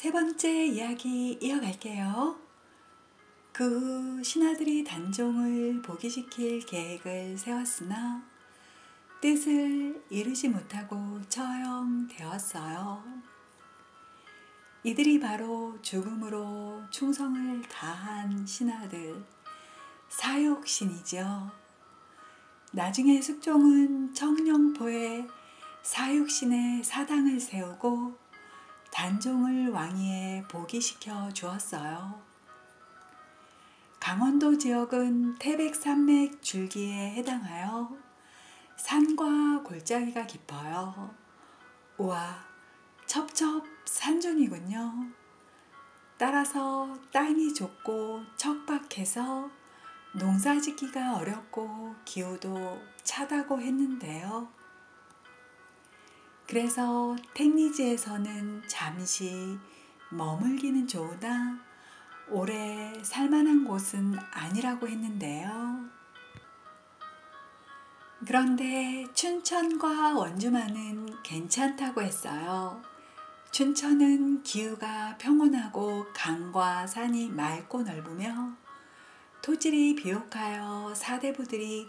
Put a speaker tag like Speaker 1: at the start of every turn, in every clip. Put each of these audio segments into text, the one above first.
Speaker 1: 세 번째 이야기 이어갈게요. 그 후 신하들이 단종을 복위시킬 계획을 세웠으나 뜻을 이루지 못하고 처형되었어요. 이들이 바로 죽음으로 충성을 다한 신하들, 사육신이죠. 나중에 숙종은 청룡포에 사육신의 사당을 세우고 단종을 왕위에 복위시켜 주었어요. 강원도 지역은 태백산맥 줄기에 해당하여 산과 골짜기가 깊어요. 우와, 첩첩산중이군요. 따라서 땅이 좁고 척박해서 농사짓기가 어렵고 기후도 차다고 했는데요. 그래서 택리지에서는 잠시 머물기는 좋으나 오래 살만한 곳은 아니라고 했는데요. 그런데 춘천과 원주만은 괜찮다고 했어요. 춘천은 기후가 평온하고 강과 산이 맑고 넓으며 토질이 비옥하여 사대부들이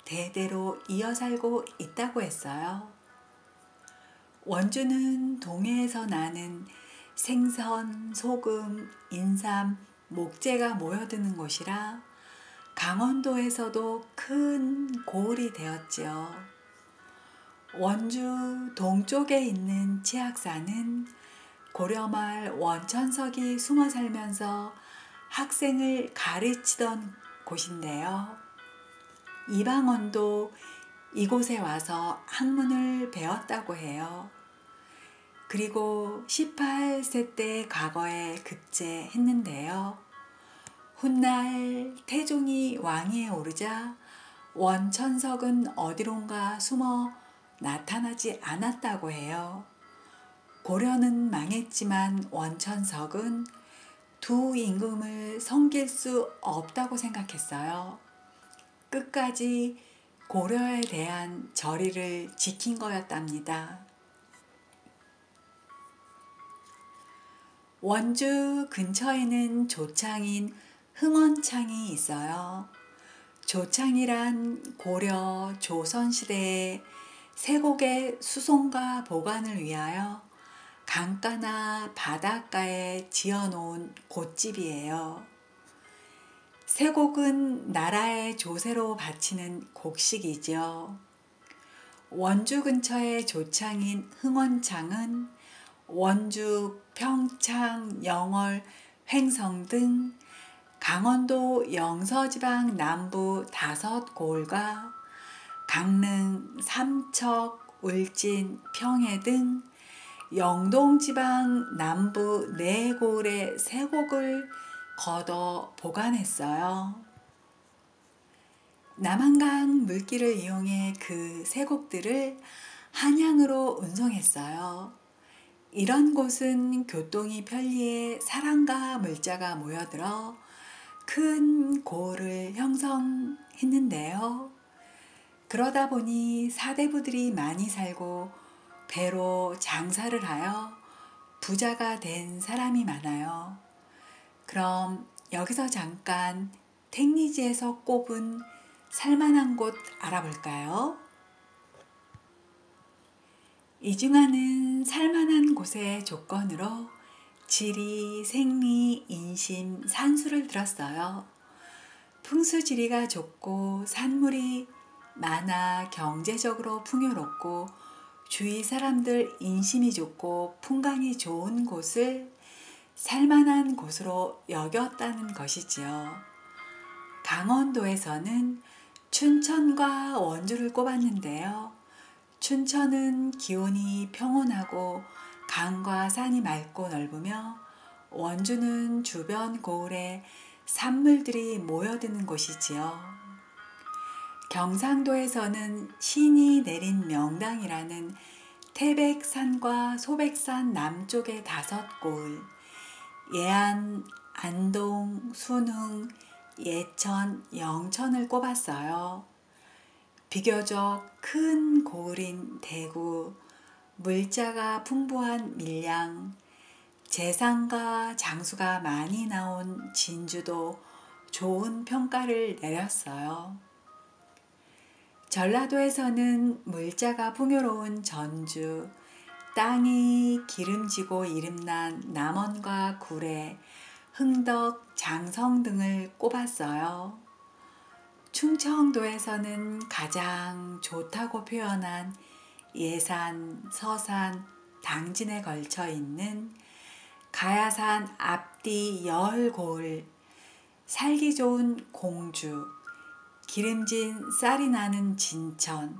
Speaker 1: 대대로 이어 살고 있다고 했어요. 원주는 동해에서 나는 생선, 소금, 인삼, 목재가 모여드는 곳이라 강원도에서도 큰 고을이 되었지요. 원주 동쪽에 있는 치악산은 고려말 원천석이 숨어 살면서 학생을 가르치던 곳인데요. 이방원도 이곳에 와서 학문을 배웠다고 해요. 그리고 18세 때 과거에 급제했는데요. 훗날 태종이 왕위에 오르자 원천석은 어디론가 숨어 나타나지 않았다고 해요. 고려는 망했지만 원천석은 두 임금을 섬길 수 없다고 생각했어요. 끝까지 고려에 대한 절의를 지킨 거였답니다. 원주 근처에는 조창인 흥원창이 있어요. 조창이란 고려 조선시대에 세곡의 수송과 보관을 위하여 강가나 바닷가에 지어놓은 곡집이에요. 세곡은 나라의 조세로 바치는 곡식이죠. 원주 근처의 조창인 흥원창은 원주, 평창, 영월, 횡성 등 강원도 영서지방 남부 5고을과 강릉, 삼척, 울진, 평해 등 영동지방 남부 4고을의 세곡을 걷어 보관했어요. 남한강 물길을 이용해 그 세곡들을 한양으로 운송했어요. 이런 곳은 교통이 편리해 사람과 물자가 모여들어 큰 고을을 형성했는데요. 그러다 보니 사대부들이 많이 살고 배로 장사를 하여 부자가 된 사람이 많아요. 그럼 여기서 잠깐 택리지에서 꼽은 살만한 곳 알아볼까요? 이중하는 살만한 곳의 조건으로 지리, 생리, 인심, 산수를 들었어요. 풍수지리가 좋고 산물이 많아 경제적으로 풍요롭고 주위 사람들 인심이 좋고 풍광이 좋은 곳을 살만한 곳으로 여겼다는 것이지요. 강원도에서는 춘천과 원주를 꼽았는데요. 춘천은 기온이 평온하고 강과 산이 맑고 넓으며 원주는 주변 고을에 산물들이 모여드는 곳이지요. 경상도에서는 신이 내린 명당이라는 태백산과 소백산 남쪽의 5고을, 예안, 안동, 순흥, 예천, 영천을 꼽았어요. 비교적 큰 고을인 대구, 물자가 풍부한 밀양, 재상과 장수가 많이 나온 진주도 좋은 평가를 내렸어요. 전라도에서는 물자가 풍요로운 전주, 땅이 기름지고 이름난 남원과 구례, 흥덕, 장성 등을 꼽았어요. 충청도에서는 가장 좋다고 표현한 예산, 서산, 당진에 걸쳐 있는 가야산 앞뒤 열골, 살기 좋은 공주, 기름진 쌀이 나는 진천,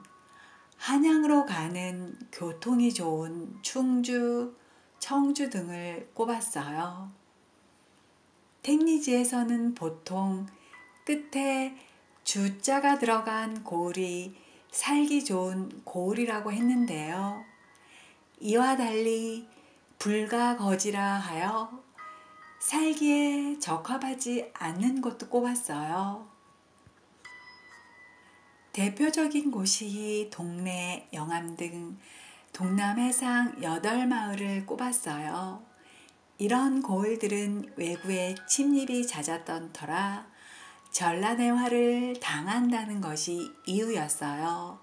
Speaker 1: 한양으로 가는 교통이 좋은 충주, 청주 등을 꼽았어요. 택리지에서는 보통 끝에 주자가 들어간 고을이 살기 좋은 고을이라고 했는데요. 이와 달리 불과 거지라 하여 살기에 적합하지 않는 곳도 꼽았어요. 대표적인 곳이 동래, 영암 등 동남 해상 8마을을 꼽았어요. 이런 고을들은 외구의 침입이 잦았던 터라 전란의 화를 당한다는 것이 이유였어요.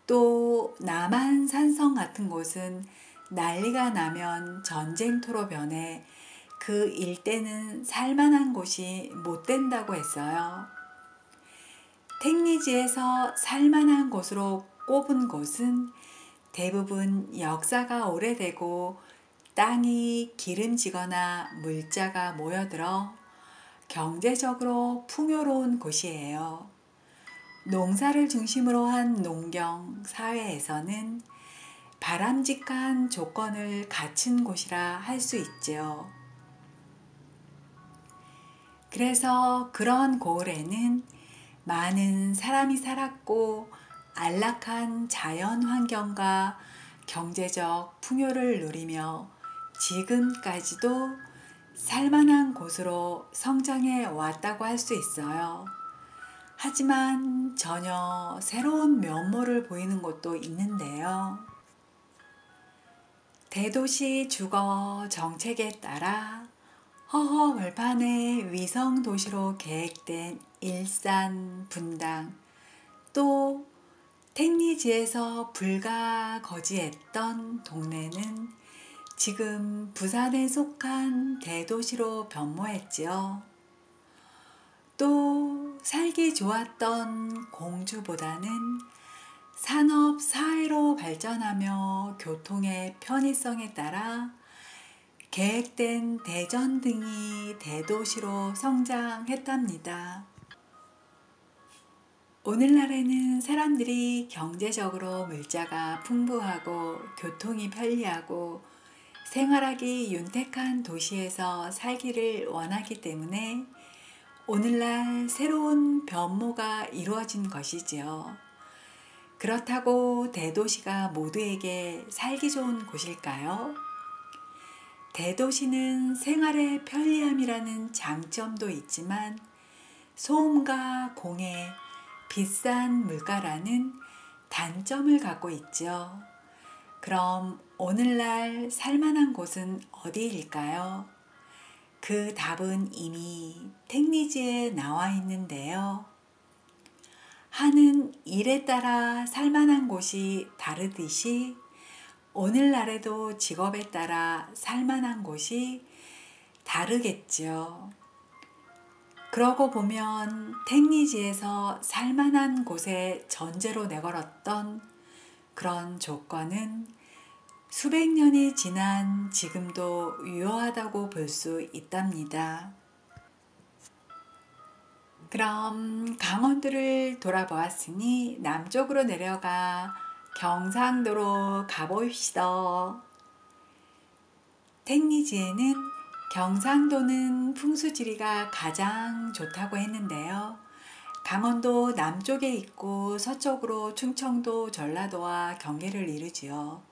Speaker 1: 또 남한 산성 같은 곳은 난리가 나면 전쟁터로 변해 그 일대는 살만한 곳이 못 된다고 했어요. 택리지에서 살만한 곳으로 꼽은 곳은 대부분 역사가 오래되고 땅이 기름지거나 물자가 모여들어 경제적으로 풍요로운 곳이에요. 농사를 중심으로 한 농경 사회에서는 바람직한 조건을 갖춘 곳이라 할 수 있죠. 그래서 그런 고을에는 많은 사람이 살았고 안락한 자연 환경과 경제적 풍요를 누리며 지금까지도 살만한 곳으로 성장해 왔다고 할 수 있어요. 하지만 전혀 새로운 면모를 보이는 곳도 있는데요. 대도시 주거 정책에 따라 허허벌판의 위성 도시로 계획된 일산, 분당, 또 택리지에서 불가 거지했던 동래는 지금 부산에 속한 대도시로 변모했지요. 또 살기 좋았던 공주보다는 산업 사회로 발전하며 교통의 편의성에 따라 계획된 대전 등이 대도시로 성장했답니다. 오늘날에는 사람들이 경제적으로 물자가 풍부하고 교통이 편리하고 생활하기 윤택한 도시에서 살기를 원하기 때문에 오늘날 새로운 변모가 이루어진 것이지요. 그렇다고 대도시가 모두에게 살기 좋은 곳일까요? 대도시는 생활의 편리함이라는 장점도 있지만 소음과 공해, 비싼 물가라는 단점을 갖고 있죠. 그럼 오늘날 살만한 곳은 어디일까요? 그 답은 이미 택리지에 나와 있는데요. 하는 일에 따라 살만한 곳이 다르듯이 오늘날에도 직업에 따라 살만한 곳이 다르겠죠. 그러고 보면 택리지에서 살만한 곳에 전제로 내걸었던 그런 조건은 수백 년이 지난 지금도 유효하다고 볼 수 있답니다. 그럼 강원도를 돌아보았으니 남쪽으로 내려가 경상도로 가봅시다. 택리지에는 경상도는 풍수지리가 가장 좋다고 했는데요. 강원도 남쪽에 있고 서쪽으로 충청도, 전라도와 경계를 이루지요.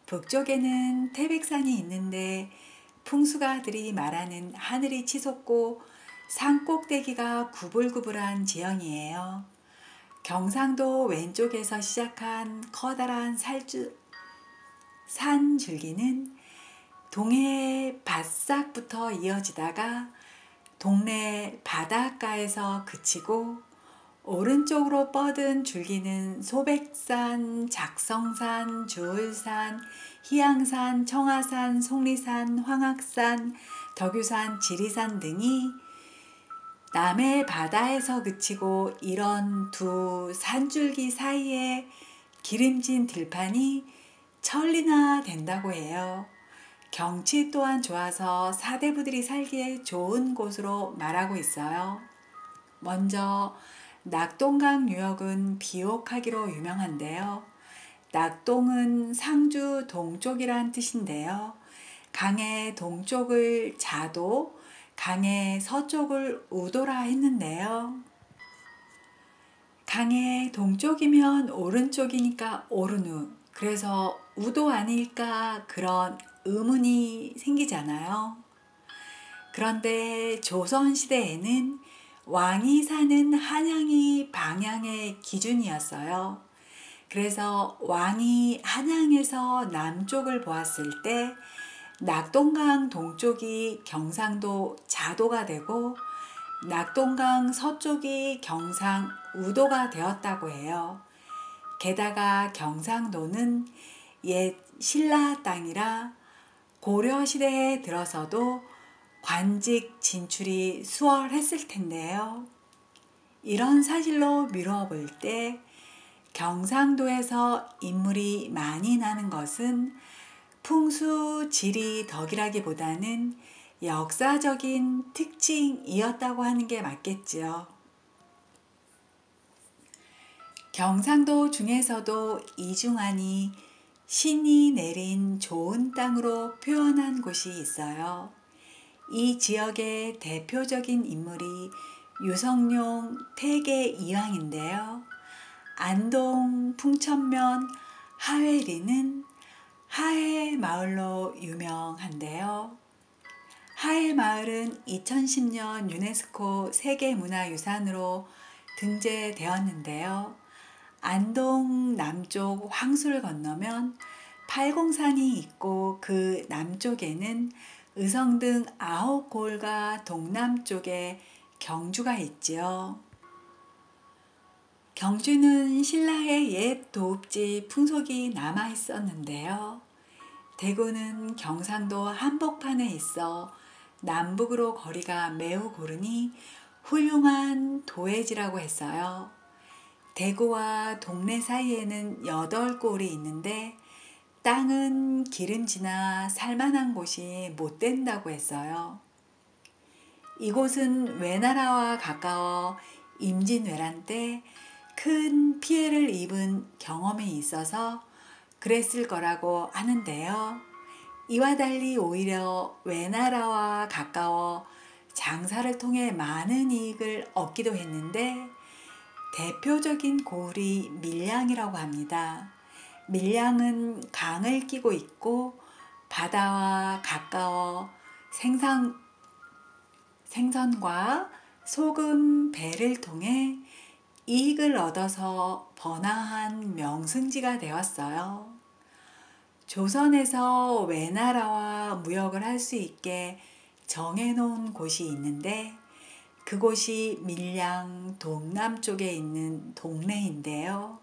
Speaker 1: 북쪽에는 태백산이 있는데 풍수가들이 말하는 하늘이 치솟고 산꼭대기가 구불구불한 지형이에요. 경상도 왼쪽에서 시작한 커다란 산줄기는 동해 바싹부터 이어지다가 동네 바닷가에서 그치고 오른쪽으로 뻗은 줄기는 소백산, 작성산, 주울산, 희양산, 청하산, 속리산, 황악산, 덕유산, 지리산 등이 남해 바다에서 그치고 이런 두 산줄기 사이에 기름진 들판이 천리나 된다고 해요. 경치 또한 좋아서 사대부들이 살기에 좋은 곳으로 말하고 있어요. 먼저 낙동강 유역은 비옥하기로 유명한데요. 낙동은 상주 동쪽이란 뜻인데요. 강의 동쪽을 자도, 강의 서쪽을 우도라 했는데요. 강의 동쪽이면 오른쪽이니까 오르누, 그래서 우도 아닐까 그런 의문이 생기잖아요. 그런데 조선시대에는 왕이 사는 한양이 방향의 기준이었어요. 그래서 왕이 한양에서 남쪽을 보았을 때 낙동강 동쪽이 경상도 자도가 되고 낙동강 서쪽이 경상 우도가 되었다고 해요. 게다가 경상도는 옛 신라 땅이라 고려시대에 들어서도 관직 진출이 수월했을 텐데요. 이런 사실로 미루어 볼 때 경상도에서 인물이 많이 나는 것은 풍수 지리 덕이라기보다는 역사적인 특징이었다고 하는 게 맞겠지요. 경상도 중에서도 이중환이 신이 내린 좋은 땅으로 표현한 곳이 있어요. 이 지역의 대표적인 인물이 유성룡 태계 이황인데요. 안동 풍천면 하회리는 하회마을로 유명한데요. 하회마을은 2010년 유네스코 세계문화유산으로 등재되었는데요. 안동 남쪽 황수를 건너면 팔공산이 있고 그 남쪽에는 의성 등 9골과 동남쪽에 경주가 있지요. 경주는 신라의 옛 도읍지 풍속이 남아 있었는데요. 대구는 경상도 한복판에 있어 남북으로 거리가 매우 고르니 훌륭한 도회지라고 했어요. 대구와 동래 사이에는 8골이 있는데 땅은 기름지나 살만한 곳이 못 된다고 했어요. 이곳은 외나라와 가까워 임진왜란 때 큰 피해를 입은 경험이 있어서 그랬을 거라고 하는데요. 이와 달리 오히려 외나라와 가까워 장사를 통해 많은 이익을 얻기도 했는데 대표적인 고을이 밀양이라고 합니다. 밀양은 강을 끼고 있고 바다와 가까워 생선과 소금, 배를 통해 이익을 얻어서 번화한 명승지가 되었어요. 조선에서 외나라와 무역을 할 수 있게 정해놓은 곳이 있는데 그곳이 밀양 동남쪽에 있는 동래인데요.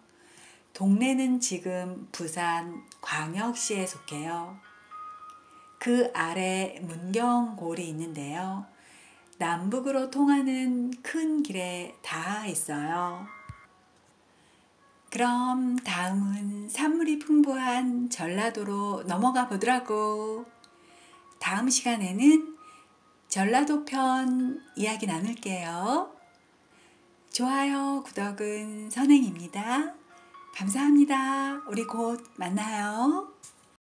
Speaker 1: 동래는 지금 부산 광역시에 속해요. 그 아래 문경골이 있는데요. 남북으로 통하는 큰 길에 닿아 있어요. 그럼 다음은 산물이 풍부한 전라도로 넘어가 보더라고. 다음 시간에는 전라도 편 이야기 나눌게요. 좋아요, 구독은 선행입니다. 감사합니다. 우리 곧 만나요.